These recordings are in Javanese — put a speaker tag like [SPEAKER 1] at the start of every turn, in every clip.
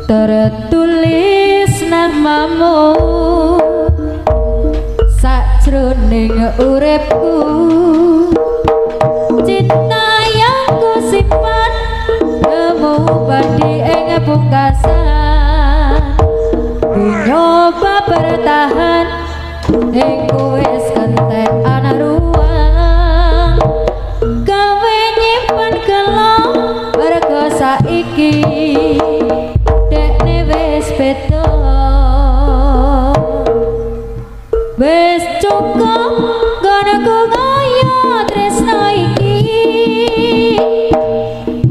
[SPEAKER 1] tertulis namamu sajroning uripku cinta yang ku simpan nemu padi ing pungkasan nyoba bertahan ing wis kentek ana ruang gawe nyimpen kelong mergo saiki dekne wis beda wis cukup gono ku ngoyo tresno iki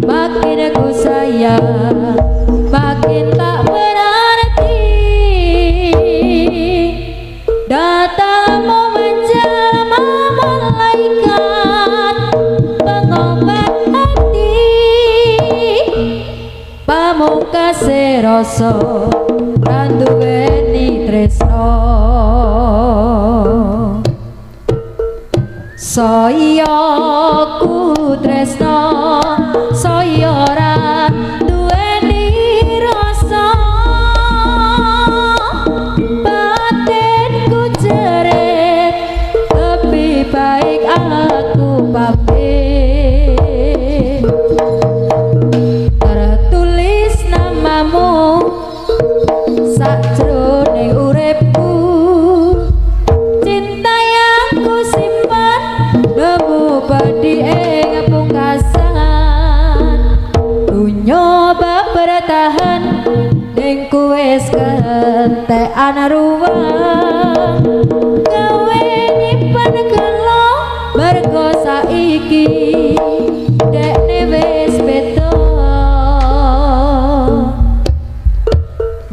[SPEAKER 1] makin ku sayang makin tak berarti datamu menjelma malaikat pengobat hati pamungkas rasa lan duweni tresno saya ku tresno saya ora duweni rasa batinku jerit lebih baik aku pamit tertulis namamu sajroning uripku cinta yang ku simpan nemu padi ing pungkasan ku nyoba bertahan ning ku wis kentek ana ruang gawe nyimpen gelo mergo saiki dekne wis beda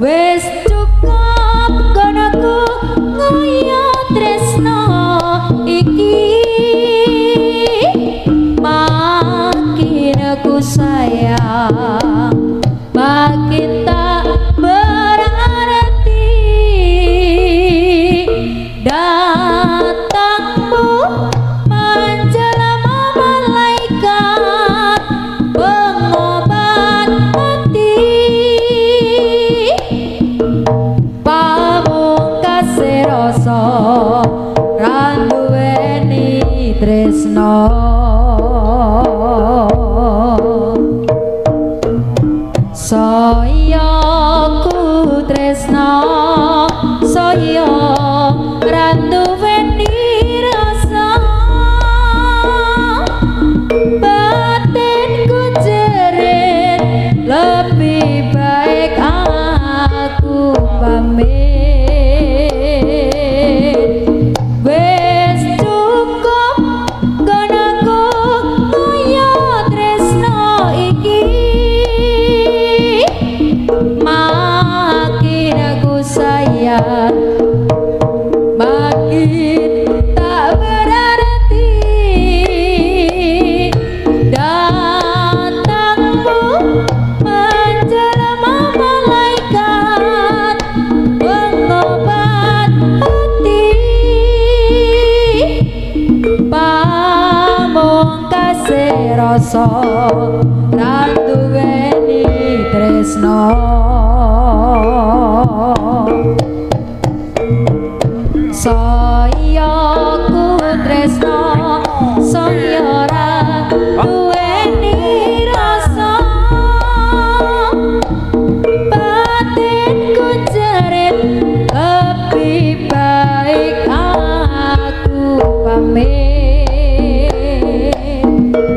[SPEAKER 1] wis cukup kono ku ngoyo tresno iki makin ku sayang makin tak berarti datangmu menjelma malaikat pengobat hati pamungkas rasa ra duweni tresno saya ku tresno saya ra duweni rasa batinku jerit lebih baik aku pamit wis cukup gono ku ngoyo tresno iki makin aku sayang makin tak berarti datangmu menjelma malaikat pengobat hati pamungkas rasa ra duweni tresno saya ku tresno saya ora duweni rasa batinku jerit lebih baik aku pamit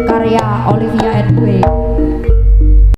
[SPEAKER 1] karya Olivia Edwin.